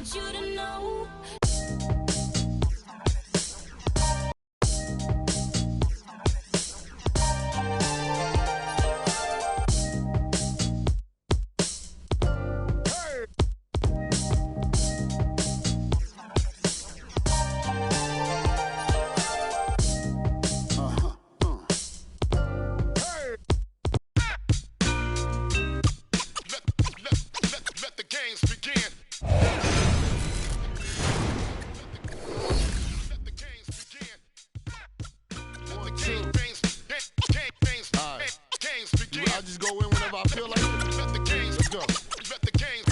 want you to know. I just go in whenever I feel like it. Let the games, let's go. Let the games,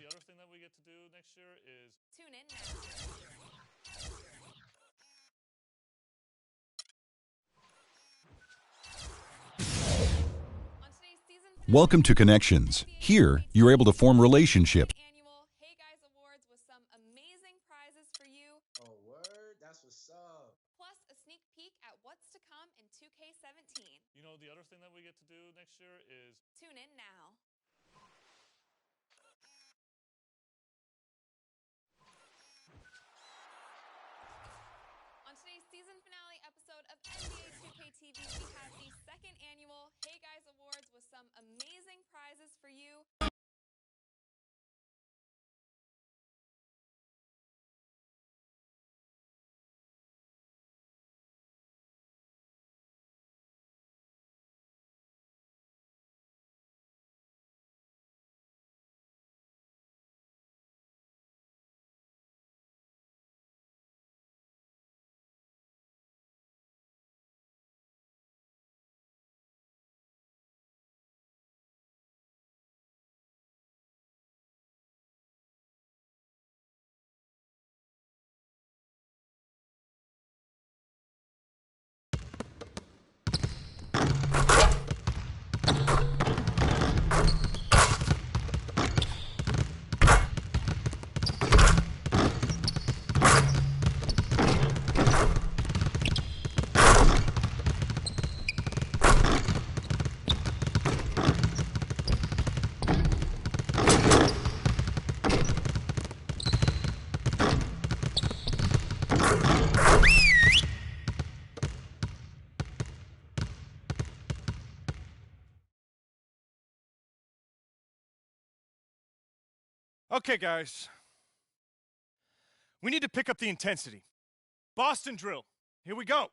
The other thing that we get to do next year is tune in now. Welcome to Connections. Here, you're able to form relationships. Annual Hey Guys Awards with some amazing prizes for you. Oh, word? That's what's up. Plus a sneak peek at what's to come in 2K17. You know, the other thing that we get to do next year is tune in now. On today's season finale episode of NBA 2K TV, we have the second annual Hey Guys Awards with some amazing prizes for you. Okay, guys. We need to pick up the intensity. Boston drill. Here we go.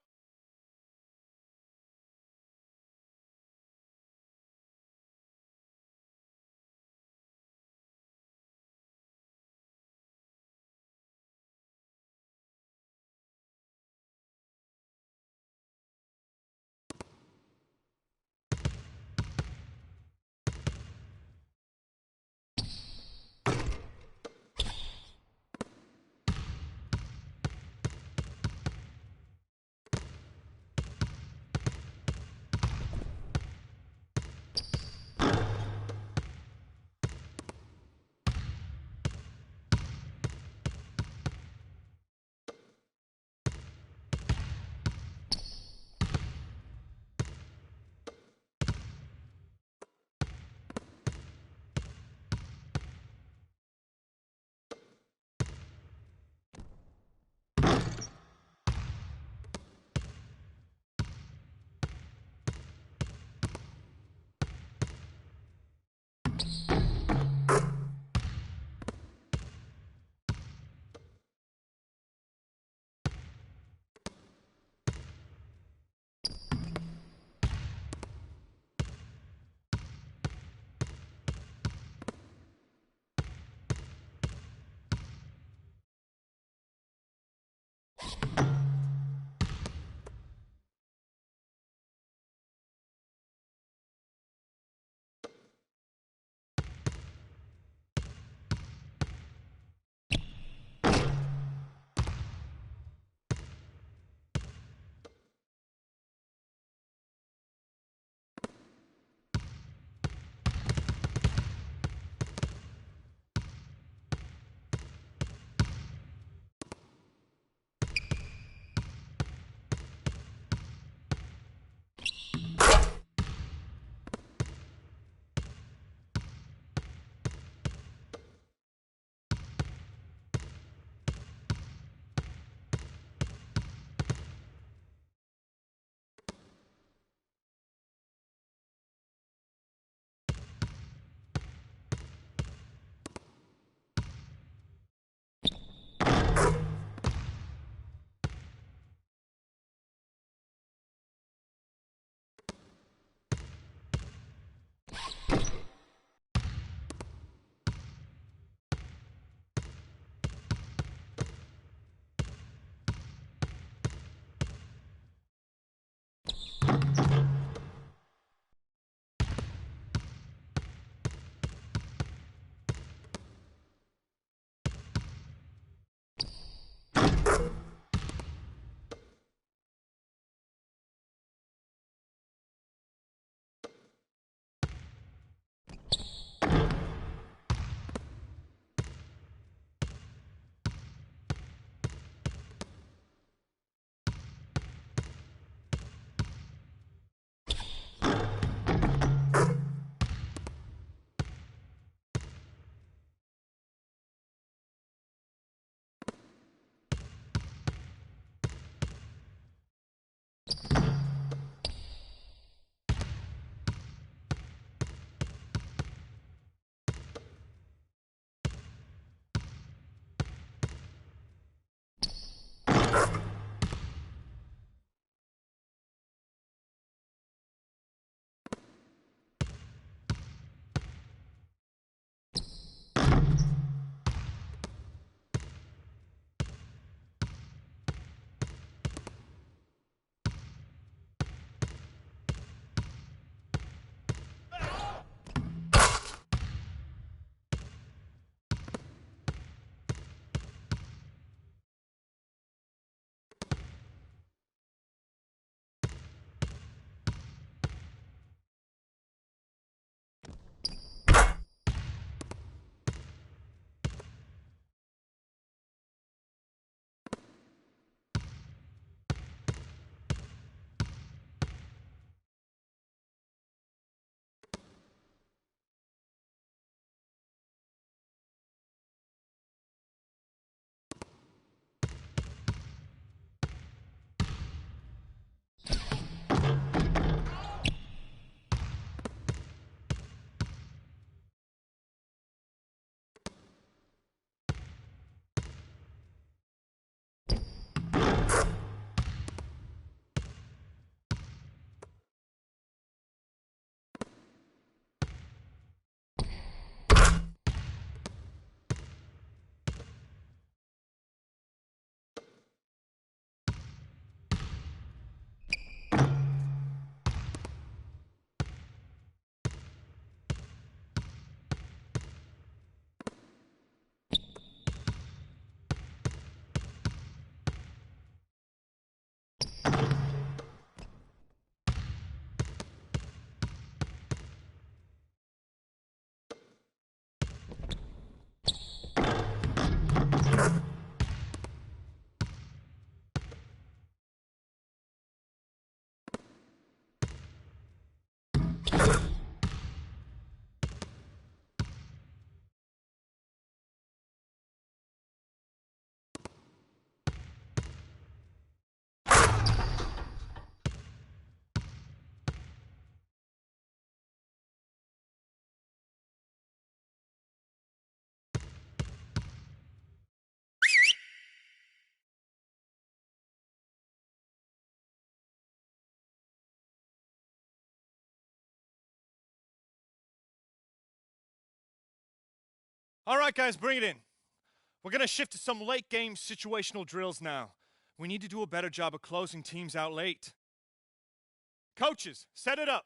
All right, guys, bring it in. We're going to shift to some late game situational drills now. We need to do a better job of closing teams out late. Coaches, set it up.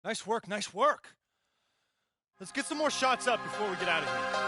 Nice work, nice work. Let's get some more shots up before we get out of here.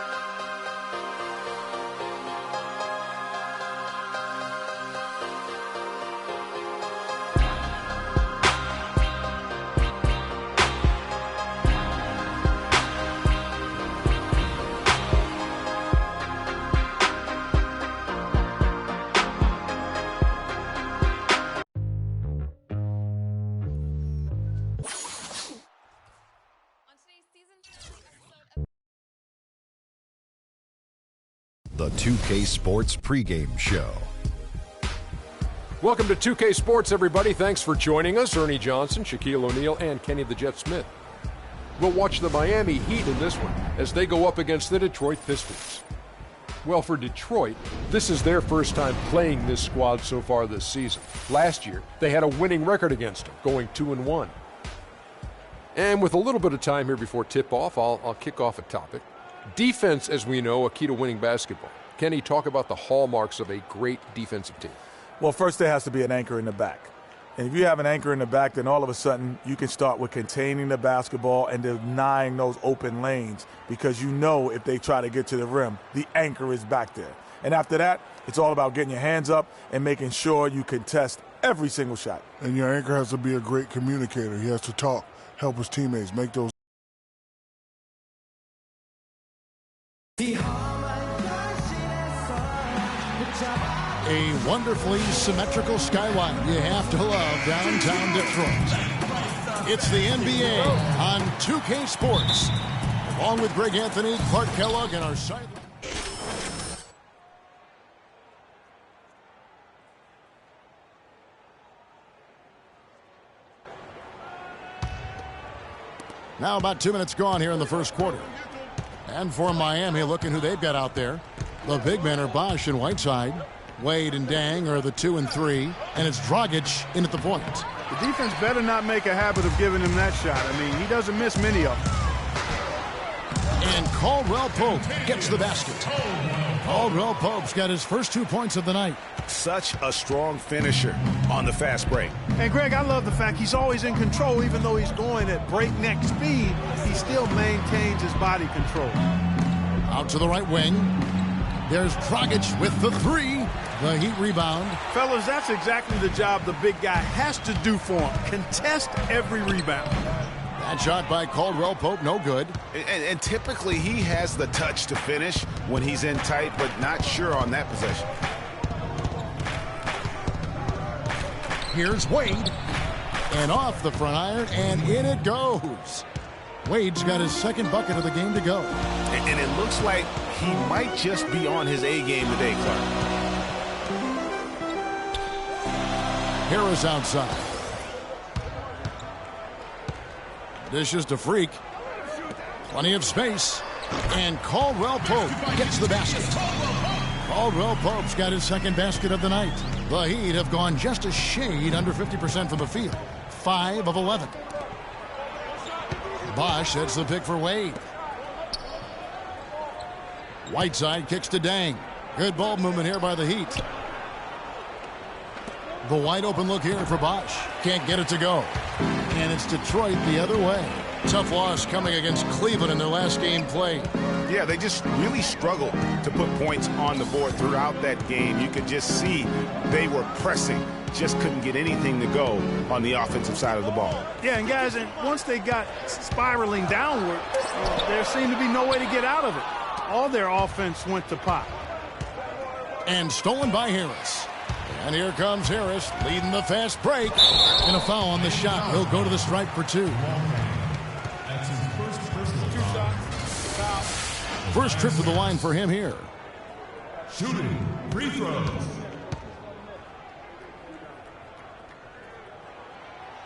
The 2K Sports pregame show. Welcome to 2K Sports, everybody. Thanks for joining us. Ernie Johnson, Shaquille O'Neal, and Kenny the Jet Smith. We'll watch the Miami Heat in this one as they go up against the Detroit Pistons. Well, for Detroit, this is their first time playing this squad so far this season. Last year, they had a winning record against them, going 2-1. And with a little bit of time here before tip-off, I'll kick off a topic. Defense, as we know, a key to winning basketball. Kenny, talk about the hallmarks of a great defensive team. Well, first there has to be an anchor in the back. And if you have an anchor in the back, then all of a sudden you can start with containing the basketball and denying those open lanes, because you know if they try to get to the rim, the anchor is back there. And after that, it's all about getting your hands up and making sure you contest every single shot. And your anchor has to be a great communicator. He has to talk, help his teammates, make those. A wonderfully symmetrical skyline you have to love downtown Detroit. It's the NBA on 2K Sports, along with Greg Anthony, Clark Kellogg, and our side. Now about 2 minutes gone here in the first quarter. And for Miami, looking who they've got out there. The big men are Bosh and Whiteside. Wade and Dang are the 2 and 3, and it's Dragic in at the point. The defense better not make a habit of giving him that shot. I mean, he doesn't miss many of them. And Caldwell Pope gets the basket. Caldwell Pope's got his first 2 points of the night. Such a strong finisher on the fast break. And, Greg, I love the fact he's always in control. Even though he's going at breakneck speed, he still maintains his body control. Out to the right wing. There's Dragic with the 3. The Heat rebound. Fellas, that's exactly the job the big guy has to do for him. Contest every rebound. That shot by Caldwell Pope, no good. And typically he has the touch to finish when he's in tight, but not sure on that possession. Here's Wade. And off the front iron, and in it goes. Wade's got his second bucket of the game to go. And it looks like he might just be on his A game today, Clark. Harris outside. Dishes to Freak. Plenty of space. And Caldwell Pope gets the basket. Caldwell Pope's got his second basket of the night. The Heat have gone just a shade under 50% from the field. 5 of 11. Bosh sets the pick for Wade. Whiteside kicks to Dang. Good ball movement here by the Heat. The wide open look here for Bosh. Can't get it to go. And it's Detroit the other way. Tough loss coming against Cleveland in their last game played. Yeah, they just really struggled to put points on the board throughout that game. You could just see they were pressing, just couldn't get anything to go on the offensive side of the ball. Yeah, and guys, once they got spiraling downward, there seemed to be no way to get out of it. All their offense went to pot. And stolen by Harris. And here comes Harris leading the fast break. And a foul on the shot. He'll go to the stripe for 2. First trip to the line for him here. Shooting free throws.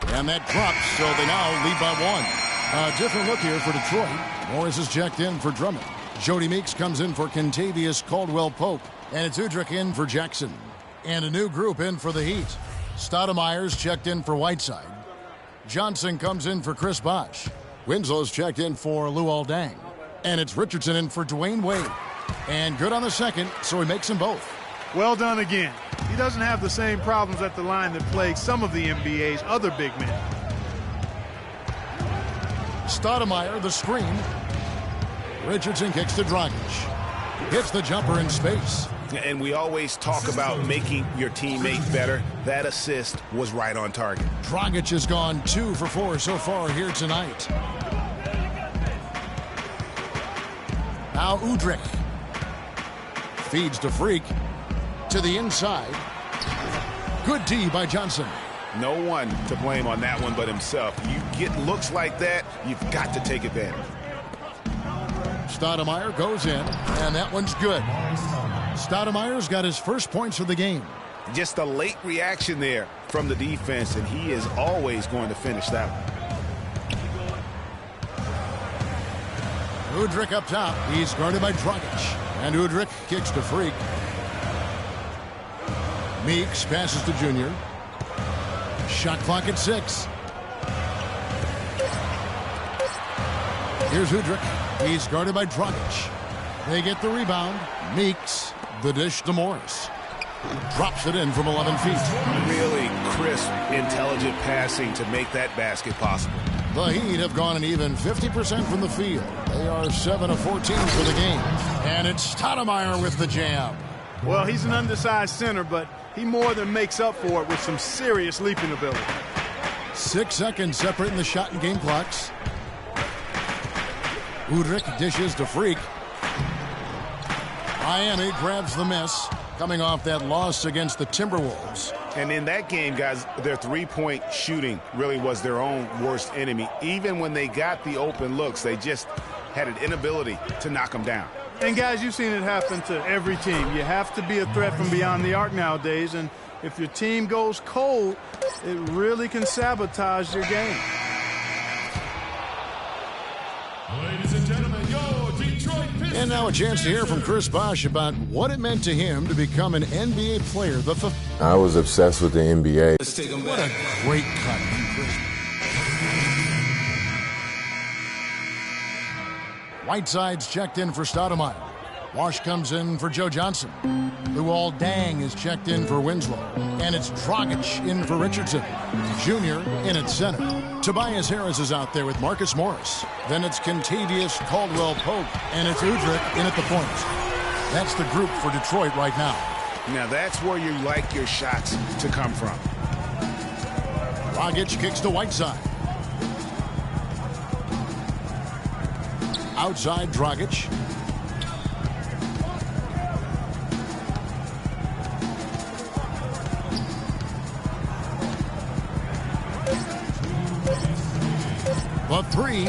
And that drops, so they now lead by 1. A different look here for Detroit. Morris is checked in for Drummond. Jody Meeks comes in for Kentavious Caldwell-Pope. And it's Udrih in for Jackson. And a new group in for the Heat. Stoudemire's checked in for Whiteside. Johnson comes in for Chris Bosh. Winslow's checked in for Luol Deng. And it's Richardson in for Dwayne Wade. And good on the second, so he makes them both. Well done again. He doesn't have the same problems at the line that plague some of the NBA's other big men. Stoudemire, the screen. Richardson kicks to Dragic. Hits the jumper in space. And we always talk about making your teammate better. That assist was right on target. Dragic has gone 2 for 4 so far here tonight. Now Udrih. Feeds to Freak. To the inside. Good D by Johnson. No one to blame on that one but himself. You get looks like that, you've got to take advantage. Stoudemire goes in, and that one's good. Stoudemire's got his first points of the game. Just a late reaction there from the defense, and he is always going to finish that one. Udrih up top. He's guarded by Dragic. And Udrih kicks to Freak. Meeks passes to Junior. Shot clock at 6. Here's Udrih. He's guarded by Dragic. They get the rebound. Meeks, the dish to Morris. Drops it in from 11 feet. Really crisp, intelligent passing to make that basket possible. The Heat have gone an even 50% from the field. They are 7 of 14 for the game. And it's Stoudemire with the jam. Well, he's an undersized center, but he more than makes up for it with some serious leaping ability. 6 seconds separating the shot and game clocks. Udrih dishes to Freak. Miami grabs the miss, coming off that loss against the Timberwolves. And in that game, guys, their three-point shooting really was their own worst enemy. Even when they got the open looks, they just had an inability to knock them down. And, guys, you've seen it happen to every team. You have to be a threat from beyond the arc nowadays, and if your team goes cold, it really can sabotage your game. Ladies and gentlemen, your Detroit Pistons. And now a chance to hear from Chris Bosh about what it meant to him to become an NBA player. I was obsessed with the NBA. Let's take him What back. a great cut from Chris. Whiteside's checked in for Stoudemire. Wash comes in for Joe Johnson. Luol Deng is checked in for Winslow. And it's Dragic in for Richardson. Junior in at center. Tobias Harris is out there with Marcus Morris. Then it's Kentavious Caldwell-Pope. And it's Udrih in at the point. That's the group for Detroit right now. Now that's where you like your shots to come from. Dragic kicks to Whiteside. Outside Dragic. The three.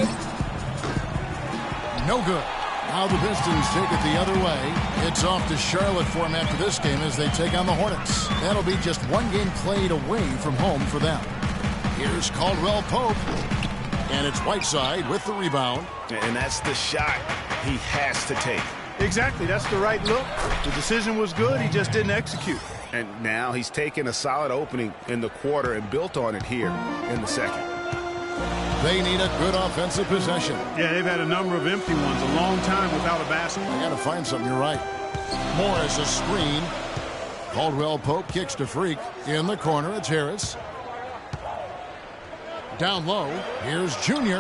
No good. Now the Pistons take it the other way. It's off to Charlotte for them after this game as they take on the Hornets. That'll be just one game played away from home for them. Here's Caldwell-Pope. And it's Whiteside with the rebound. And that's the shot he has to take. Exactly. That's the right look. The decision was good. He just didn't execute. And now he's taken a solid opening in the quarter and built on it here in the second. They need a good offensive possession. Yeah, they've had a number of empty ones. A long time without a basket. They got to find something. You're right. Morris a screen. Caldwell-Pope kicks to Freak. In the corner, it's Harris. Down low, here's Junior.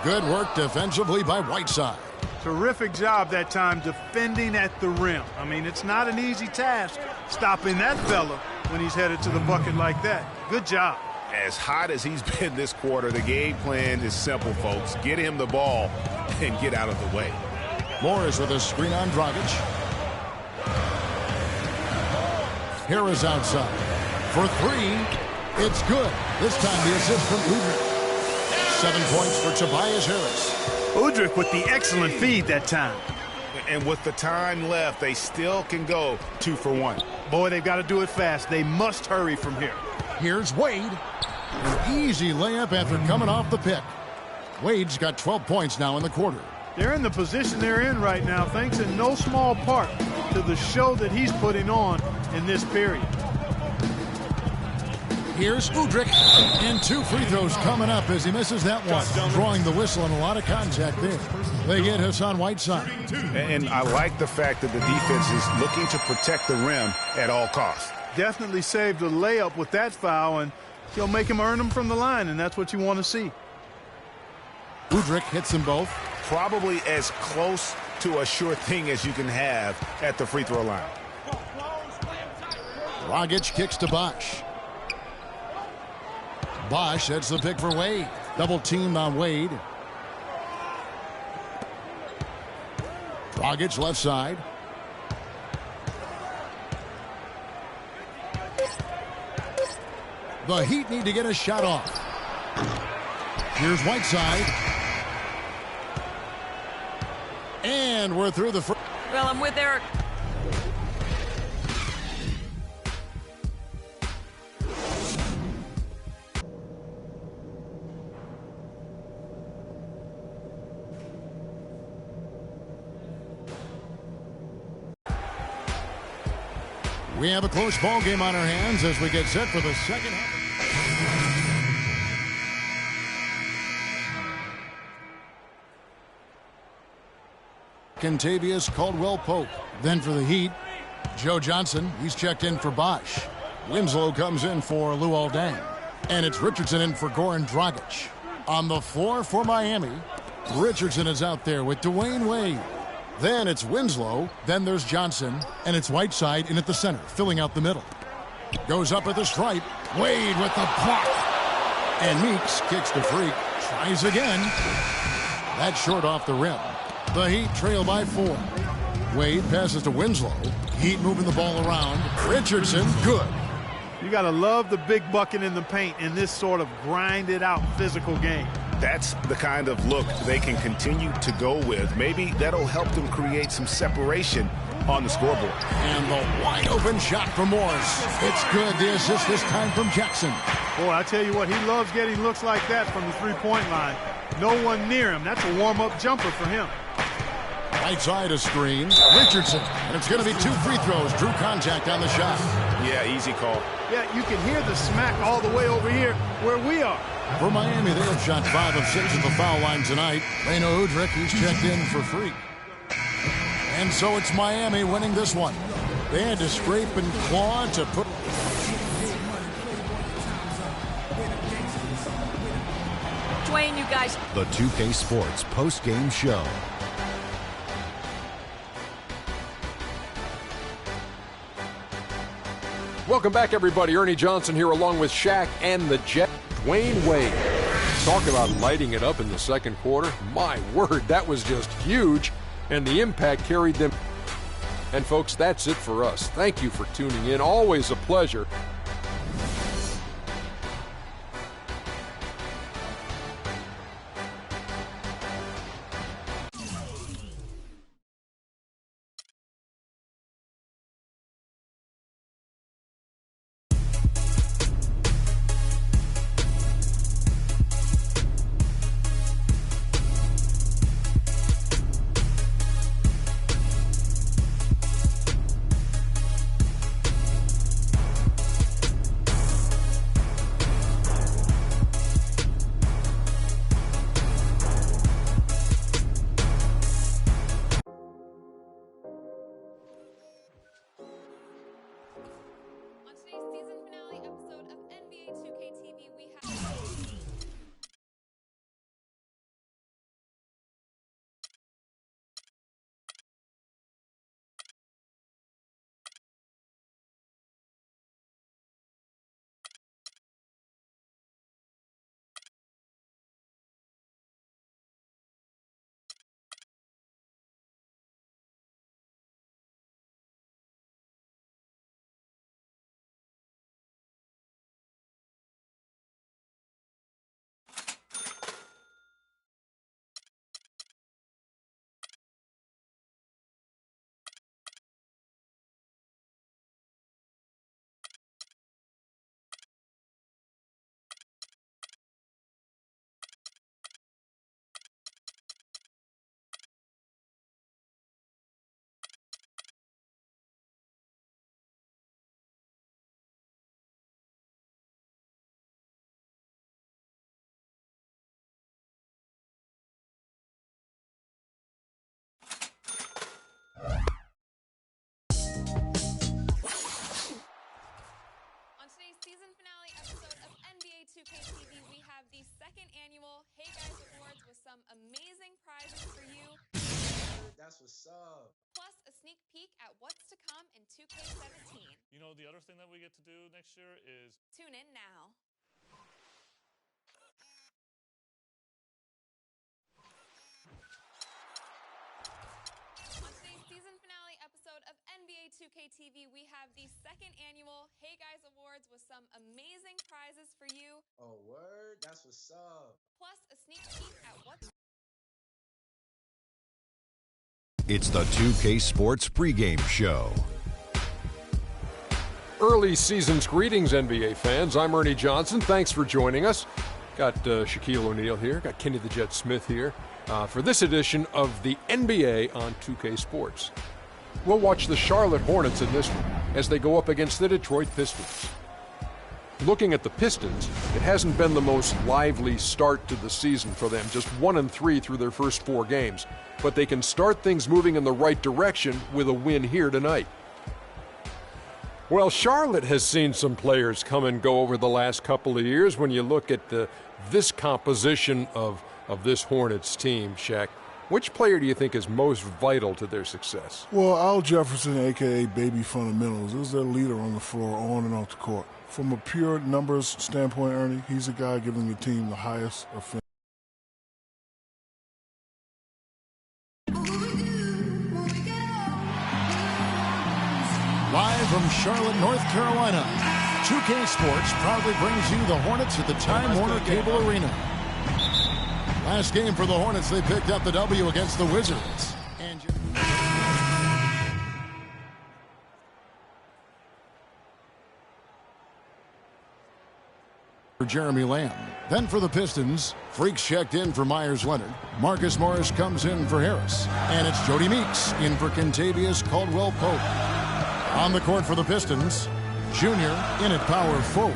Good work defensively by Whiteside. Terrific job that time defending at the rim. I mean, it's not an easy task stopping that fella when he's headed to the bucket like that. Good job. As hot as he's been this quarter, the game plan is simple, folks. Get him the ball and get out of the way. Morris with a screen on Dragic. Here is outside. For three, it's good. This time the assist from Udrih. 7 points for Tobias Harris. Udrih with the excellent feed that time. And with the time left, they still can go 2 for 1. Boy, they've got to do it fast. They must hurry from here. Here's Wade. An easy layup after coming off the pick. Wade's got 12 points now in the quarter. They're in the position they're in right now, thanks in no small part to the show that he's putting on in this period. Here's Udrih, and 2 free throws coming up as he misses that one. Drawing the whistle and a lot of contact there. They get Hassan Whiteside. And I like the fact that the defense is looking to protect the rim at all costs. Definitely saved a layup with that foul, and he'll make him earn them from the line, and that's what you want to see. Udrih hits them both. Probably as close to a sure thing as you can have at the free throw line. Dragic kicks to Bosh. Bosh sets the pick for Wade. Double teamed on Wade. Dragic left side. The Heat need to get a shot off. Here's Whiteside. And we're through the first. Well, I'm with Eric. We have a close ball game on our hands as we get set for the second half. Kentavious Caldwell-Pope. Then for the Heat, Joe Johnson. He's checked in for Bosh. Winslow comes in for Luol Deng. And it's Richardson in for Goran Dragic. On the floor for Miami, Richardson is out there with Dwayne Wade. Then it's Winslow, then there's Johnson, and it's Whiteside in at the center, filling out the middle. Goes up at the stripe. Wade with the block. And Meeks kicks the freak. Tries again. That's short off the rim. The Heat trail by 4. Wade passes to Winslow. Heat moving the ball around. Richardson, good. You got to love the big bucket in the paint in this sort of grinded-out physical game. That's the kind of look they can continue to go with. Maybe that'll help them create some separation on the scoreboard. And the wide-open shot from Morris. It's good. The assist this time from Jackson. Boy, I tell you what, he loves getting looks like that from the three-point line. No one near him. That's a warm-up jumper for him. Right side a screen. Richardson. And it's going to be 2 free throws. Drew contact on the shot. Yeah, easy call. Yeah, you can hear the smack all the way over here where we are. For Miami, they have shot 5 of 6 at the foul line tonight. Reno Udrih, he's checked in for Freak. And so it's Miami winning this one. They had to scrape and claw to put... Dwayne, you guys... The 2K Sports post-game show. Welcome back, everybody. Ernie Johnson here along with Shaq and the Jet. Dwayne Wade. Talk about lighting it up in the second quarter. My word, that was just huge. And the impact carried them. And folks, that's it for us. Thank you for tuning in. Always a pleasure. some amazing prizes for you. That's what's up. Plus a sneak peek at what's to come in 2K17. You know, the other thing that we get to do next year is... Tune in now. On today's season finale episode of NBA 2K TV, we have the second annual Hey Guys Awards with some amazing prizes for you. Oh, word? That's what's up. Plus a sneak peek at what's... It's the 2K Sports pregame show. Early season's greetings, NBA fans. I'm Ernie Johnson. Thanks for joining us. Got Shaquille O'Neal here. Got Kenny the Jet Smith here for this edition of the NBA on 2K Sports. We'll watch the Charlotte Hornets in this one as they go up against the Detroit Pistons. Looking at the Pistons, it hasn't been the most lively start to the season for them, just 1-3 through their first 4 games. But they can start things moving in the right direction with a win here tonight. Well, Charlotte has seen some players come and go over the last couple of years. When you look at this composition of this Hornets team, Shaq, which player do you think is most vital to their success? Well, Al Jefferson, a.k.a. Baby Fundamentals, is their leader on the floor, on and off the court. From a pure numbers standpoint, Ernie, he's the guy giving the team the highest offense. Live from Charlotte, North Carolina, 2K Sports proudly brings you the Hornets at the Time Warner Cable Arena. Last game for the Hornets, they picked up the W against the Wizards. And for Jeremy Lamb. Then for the Pistons, Freaks checked in for Myers Leonard. Marcus Morris comes in for Harris. And it's Jody Meeks in for Kentavious Caldwell-Pope. On the court for the Pistons, Junior in at power forward.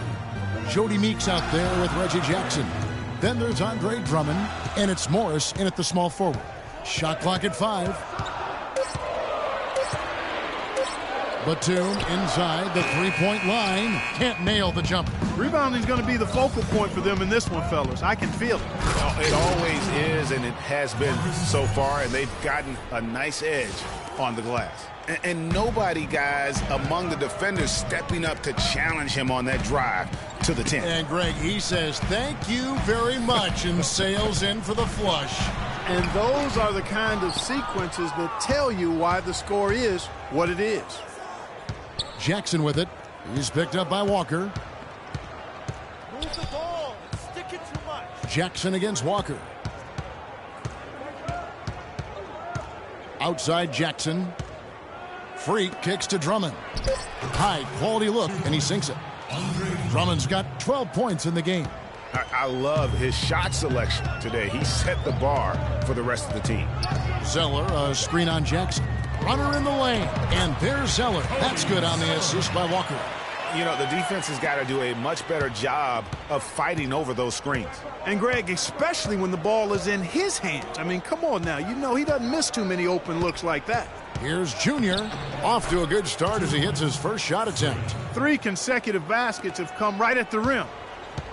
Jody Meeks out there with Reggie Jackson. Then there's Andre Drummond, and it's Morris in at the small forward. Shot clock at 5. Batum inside the three-point line. Can't nail the jumper. Rebounding is going to be the focal point for them in this one, fellas. I can feel it. It always is, and it has been so far, and they've gotten a nice edge on the glass. And nobody, guys, among the defenders stepping up to challenge him on that drive to the 10. And, Greg, he says, thank you very much, and sails in for the flush. And those are the kind of sequences that tell you why the score is what it is. Jackson with it. He's picked up by Walker. Move the ball. Stick it too much. Jackson against Walker. Outside Jackson. Freak kicks to Drummond. High quality look, and he sinks it. Drummond's got 12 points in the game. I love his shot selection today. He set the bar for the rest of the team. Zeller, a screen on Jackson. Runner in the lane, and there's Zeller. That's good on the assist by Walker. You know, the defense has got to do a much better job of fighting over those screens. And, Greg, especially when the ball is in his hands. I mean, come on now. You know he doesn't miss too many open looks like that. Here's Junior. Off to a good start as he hits his first shot attempt. 3 consecutive baskets have come right at the rim.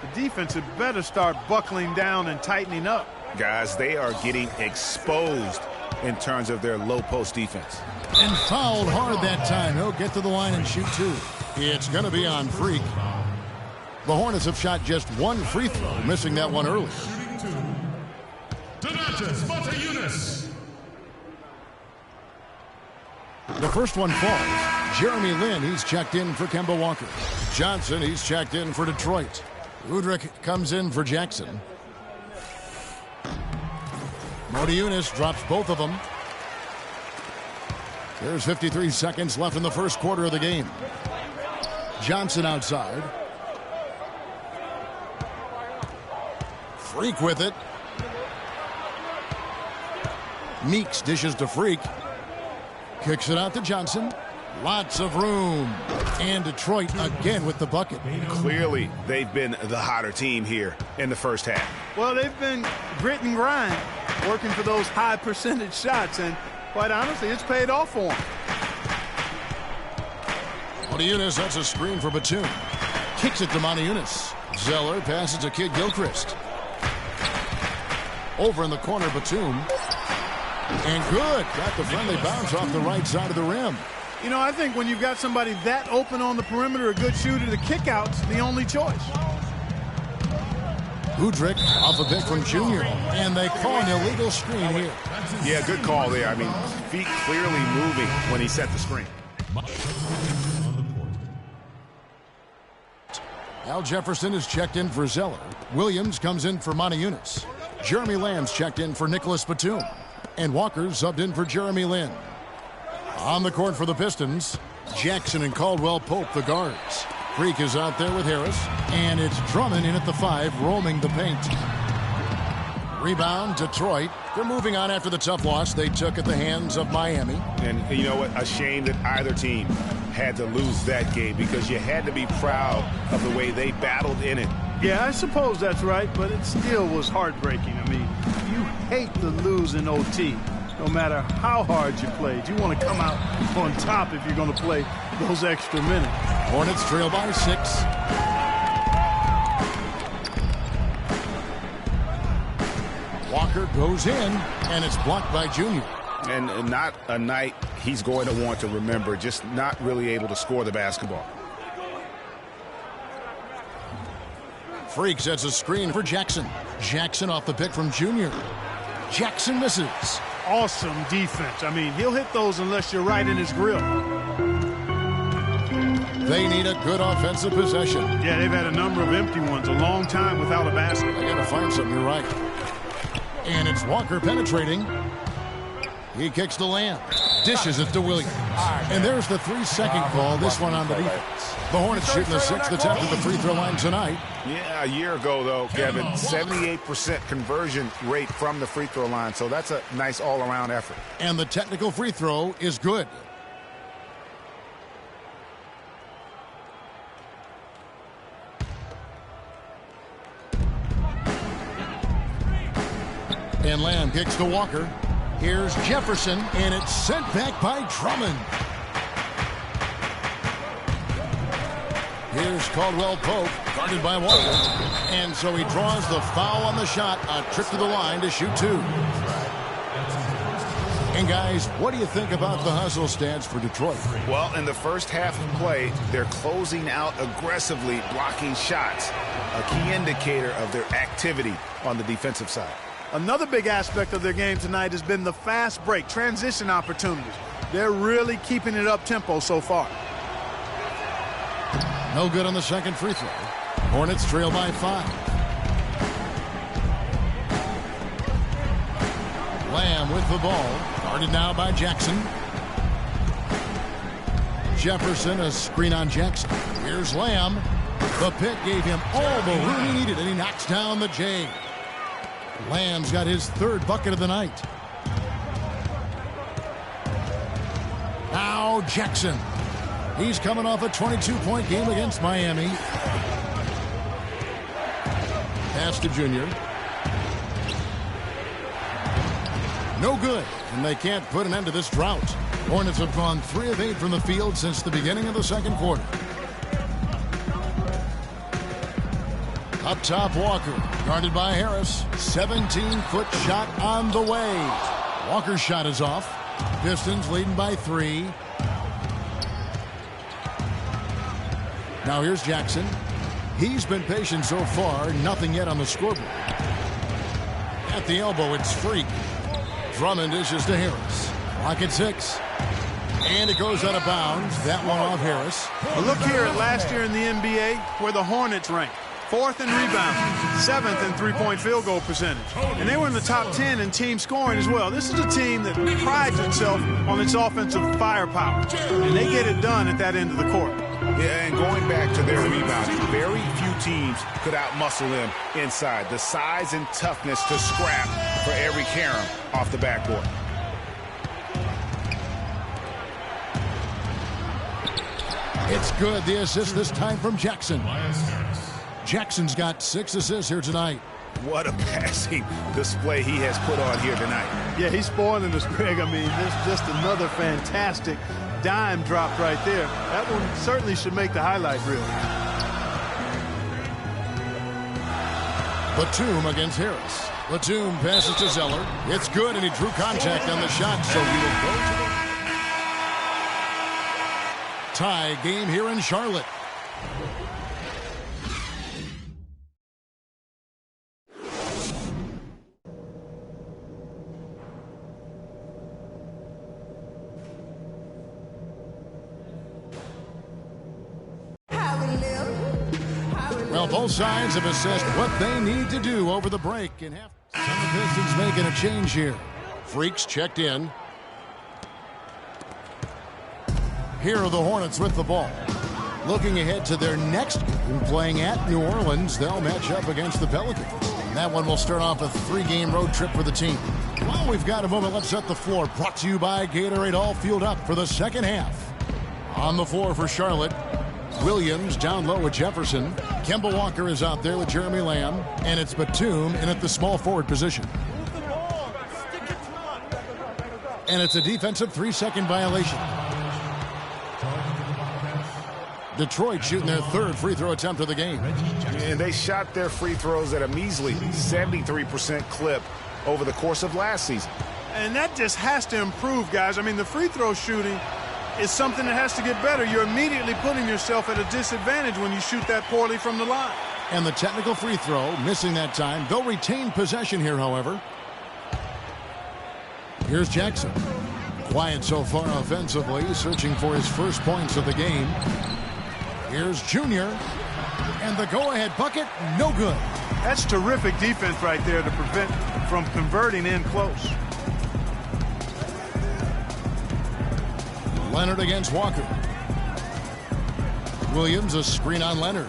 The defense had better start buckling down and tightening up. Guys, they are getting exposed in terms of their low post defense. And fouled hard that time. He'll get to the line and shoot 2. It's going to be on Freak. The Hornets have shot just 1 free throw, missing that one earlier. Donatas Motiejunas. The first one falls. Jeremy Lin, he's checked in for Kemba Walker. Johnson, he's checked in for Detroit. Udrich comes in for Jackson. Motiejunas drops both of them. There's 53 seconds left in the first quarter of the game. Johnson outside. Freak with it. Meeks dishes to Freak. Kicks it out to Johnson. Lots of room. And Detroit again with the bucket. Clearly, they've been the hotter team here in the first half. Well, they've been grit and grind, working for those high percentage shots, and quite honestly, it's paid off for them. Motiejunas, that's a screen for Batum. Kicks it to Motiejunas. Zeller passes to Kid Gilchrist. Over in the corner, Batum. And good. Got the friendly bounce off the right side of the rim. You know, I think when you've got somebody that open on the perimeter, a good shooter, the kick-out's the only choice. Udrich off a pick from Junior. And they call an illegal screen here. Yeah, good call there. I mean, feet clearly moving when he set the screen. Al Jefferson is checked in for Zeller. Williams comes in for Monty Eunice. Jeremy Lamb's checked in for Nicholas Batum. And Walker subbed in for Jeremy Lin. On the court for the Pistons, Jackson and Caldwell Pope, the guards. Freak is out there with Harris. And it's Drummond in at the 5, roaming the paint. Rebound, Detroit. They're moving on after the tough loss they took at the hands of Miami. And you know what? A shame that either team had to lose that game because you had to be proud of the way they battled in it. Yeah, I suppose that's right, but it still was heartbreaking. I mean, you hate to lose in OT. No matter how hard you played, you want to come out on top if you're going to play those extra minutes. Hornets trail by 6. Walker goes in, and it's blocked by Junior. And not a night he's going to want to remember, just not really able to score the basketball. Freak sets a screen for Jackson. Jackson off the pick from Junior. Jackson misses. Awesome defense. I mean, he'll hit those unless you're right in his grill. They need a good offensive possession. Yeah, they've had a number of empty ones, a long time without a basket. They got to find something, you're right. And it's Walker penetrating. He kicks to Lamb. Dishes it to Williams. And there's the 3-second call, this one on the defense. The Hornets shooting the 6th attempt at the free throw line tonight. Yeah, a year ago, though, Kevin, 78% conversion rate from the free throw line. So that's a nice all-around effort. And the technical free throw is good. And Lamb kicks to Walker. Here's Jefferson, and it's sent back by Drummond. Here's Caldwell Pope, guarded by Walker. And so he draws the foul on the shot, a trip to the line to shoot 2. And guys, what do you think about the hustle stats for Detroit? Well, in the first half of play, they're closing out aggressively, blocking shots, a key indicator of their activity on the defensive side. Another big aspect of their game tonight has been the fast break, transition opportunities. They're really keeping it up-tempo so far. No good on the second free throw. Hornets trail by 5. Lamb with the ball. Guarded now by Jackson. Jefferson, a screen on Jackson. Here's Lamb. The pick gave him all the room he needed, and he knocks down the J. Lamb's got his 3rd bucket of the night. Now Jackson. He's coming off a 22-point game against Miami. Pass to Junior. No good, and they can't put an end to this drought. Hornets have gone 3 of 8 from the field since the beginning of the second quarter. Up top, Walker, guarded by Harris. 17-foot shot on the way. Walker's shot is off. Pistons leading by 3. Now here's Jackson. He's been patient so far. Nothing yet on the scoreboard. At the elbow, it's Freak. Drummond dishes to Harris. Clock at 6. And it goes out of bounds. That one off Harris. Well, look here at last year in the NBA where the Hornets ranked. 4th in rebounding, 7th in three-point field goal percentage. And they were in the top 10 in team scoring as well. This is a team that prides itself on its offensive firepower. And they get it done at that end of the court. Yeah, and going back to their rebounding, very few teams could outmuscle them inside. The size and toughness to scrap for every carom off the backboard. It's good. The assist this time from Jackson. Jackson's got 6 assists here tonight. What a passing display he has put on here tonight. Yeah, he's spoiling us, Greg. I mean, this is just another fantastic dime drop right there. That one certainly should make the highlight reel. Batum against Harris. Batum passes to Zeller. It's good, and he drew contact on the shot, so he will go to the tie game here in Charlotte. Well, both sides have assessed what they need to do over the break. And the Pistons making a change here. Freaks checked in. Here are the Hornets with the ball. Looking ahead to their next game, playing at New Orleans, they'll match up against the Pelicans. And that one will start off a 3-game road trip for the team. Well, we've got a moment. Let's set the floor. Brought to you by Gatorade, all fueled up for the second half. On the floor for Charlotte, Williams down low with Jefferson. Kemba Walker is out there with Jeremy Lamb. And it's Batum in at the small forward position. And it's a defensive 3-second violation. Detroit shooting their third free throw attempt of the game. And they shot their free throws at a measly 73% clip over the course of last season. And that just has to improve, guys. I mean, the free throw shooting is something that has to get better. You're immediately putting yourself at a disadvantage when you shoot that poorly from the line. And the technical free throw, missing that time. They'll retain possession here, however. Here's Jackson. Quiet so far offensively, searching for his first points of the game. Here's Junior. And the go-ahead bucket, no good. That's terrific defense right there to prevent from converting in close. Leonard against Walker. Williams, a screen on Leonard.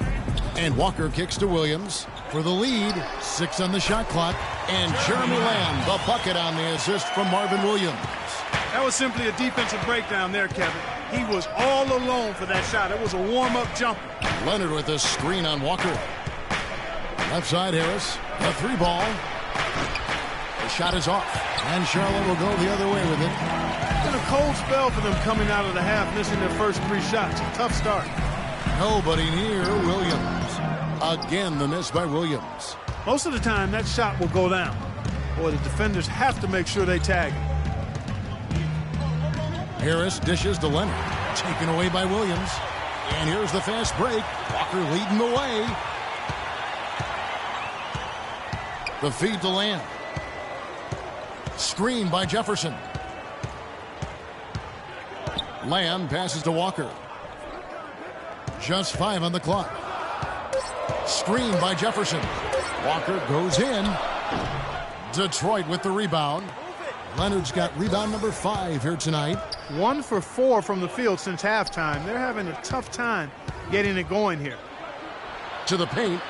And Walker kicks to Williams for the lead. 6 on the shot clock. And Jeremy Lamb, the bucket on the assist from Marvin Williams. That was simply a defensive breakdown there, Kevin. He was all alone for that shot. It was a warm-up jumper. Leonard with a screen on Walker. Left side, Harris. A 3-ball. The shot is off. And Charlotte will go the other way with it. It's been a cold spell for them coming out of the half, missing their first 3 shots. A tough start. Nobody near Williams. Again, the miss by Williams. Most of the time, that shot will go down. Boy, the defenders have to make sure they tag it. Harris dishes to Leonard. Taken away by Williams. And here's the fast break. Walker leading the way. The feed to Lamb. Screen by Jefferson. Lamb passes to Walker. Just 5 on the clock. Screen by Jefferson. Walker goes in. Detroit with the rebound. Leonard's got rebound number 5 here tonight. 1 for 4 from the field since halftime. They're having a tough time getting it going here. To the paint.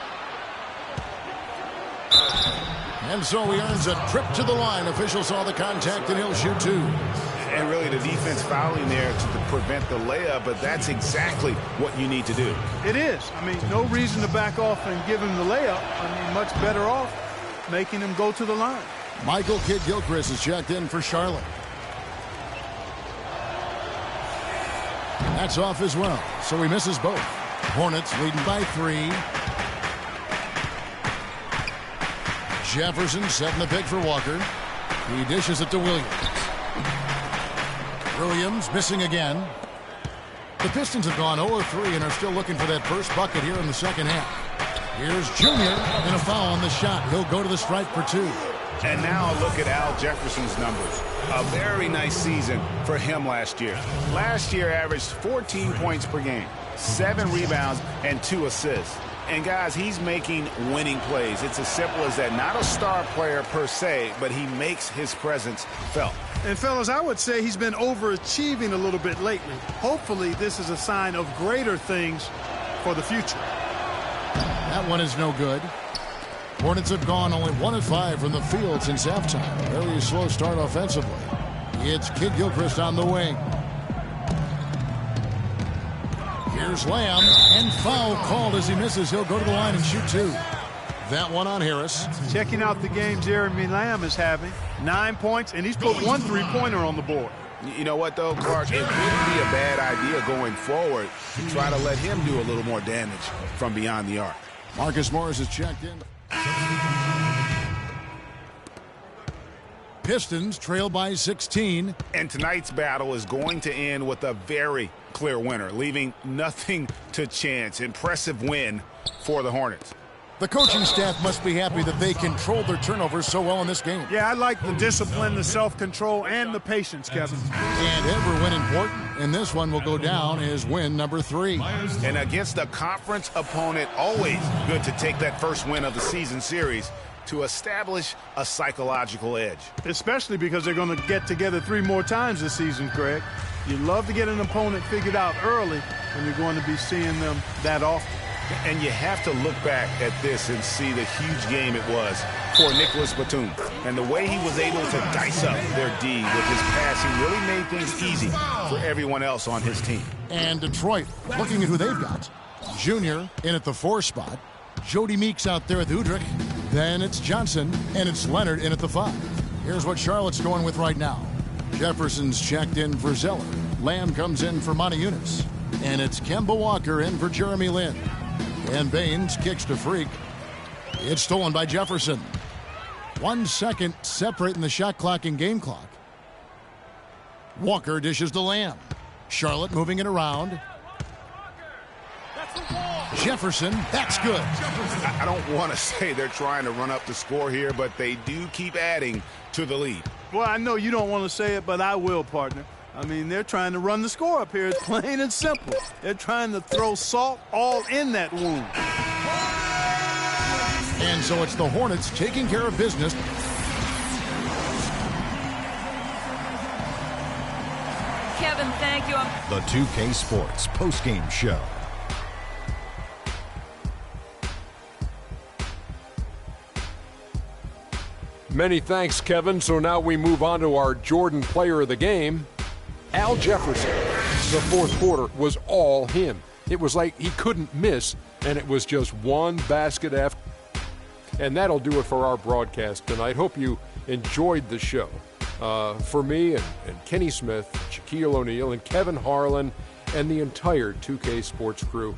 And so he earns a trip to the line. Officials saw the contact and he'll shoot 2. And really the defense fouling there to prevent the layup, but that's exactly what you need to do. It is. I mean, no reason to back off and give him the layup. I mean, much better off making him go to the line. Michael Kidd-Gilchrist is checked in for Charlotte. That's off as well, so he misses both. Hornets leading by 3. Jefferson setting the pick for Walker. He dishes it to Williams. Williams missing again. The Pistons have gone 0-3 and are still looking for that first bucket here in the second half. Here's Junior and a foul on the shot. He'll go to the stripe for 2. And now look at Al Jefferson's numbers. A very nice season for him last year. Last year averaged 14 points per game, 7 rebounds, and 2 assists. And guys, he's making winning plays. It's as simple as that. Not a star player per se, but he makes his presence felt. And fellas, I would say he's been overachieving a little bit lately. Hopefully this is a sign of greater things for the future. That one is no good. Hornets have gone only 1 of 5 from the field since halftime. Very slow start offensively. It's Kidd-Gilchrist on the wing. Here's Lamb, and foul called as he misses. He'll go to the line and shoot 2. That one on Harris. Checking out the game Jeremy Lamb is having. 9 points, and he's put 1 3-pointer on the board. You know what, though, Clark? It wouldn't be a bad idea going forward to try to let him do a little more damage from beyond the arc. Marcus Morris is checked in. Pistons trail by 16. And tonight's battle is going to end with a very clear winner, leaving nothing to chance. Impressive win for the Hornets. The coaching staff must be happy that they controlled their turnovers so well in this game. Yeah, I like the discipline, the self-control, and the patience, Kevin. And every win important, and this one will go down as win number 3. And against a conference opponent, always good to take that first win of the season series to establish a psychological edge. Especially because they're going to get together 3 more times this season, Craig. You love to get an opponent figured out early when you're going to be seeing them that often. And you have to look back at this and see the huge game it was for Nicholas Batum. And the way he was able to dice up their D with his passing really made things easy for everyone else on his team. And Detroit, looking at who they've got. Junior in at the 4 spot. Jody Meeks out there with Udrich. Then it's Johnson, and it's Leonard in at the 5. Here's what Charlotte's going with right now. Jefferson's checked in for Zeller. Lamb comes in for Monty Eunice. And it's Kemba Walker in for Jeremy Lin. And Baines kicks to Freak. It's stolen by Jefferson. 1 second separating the shot clock and game clock. Walker dishes to Lamb. Charlotte moving it around. Jefferson, that's good. I don't want to say they're trying to run up the score here, but they do keep adding to the lead. Well, I know you don't want to say it, but I will, partner. I mean, they're trying to run the score up here. It's plain and simple. They're trying to throw salt all in that wound. And so it's the Hornets taking care of business. Kevin, thank you. The 2K Sports postgame show. Many thanks, Kevin. So now we move on to our Jordan player of the game, Al Jefferson. The fourth quarter was all him. It was like he couldn't miss, and it was just one basket after. And that'll do it for our broadcast tonight. Hope you enjoyed the show. For me and Kenny Smith, Shaquille O'Neal, and Kevin Harlan, and the entire 2K Sports crew,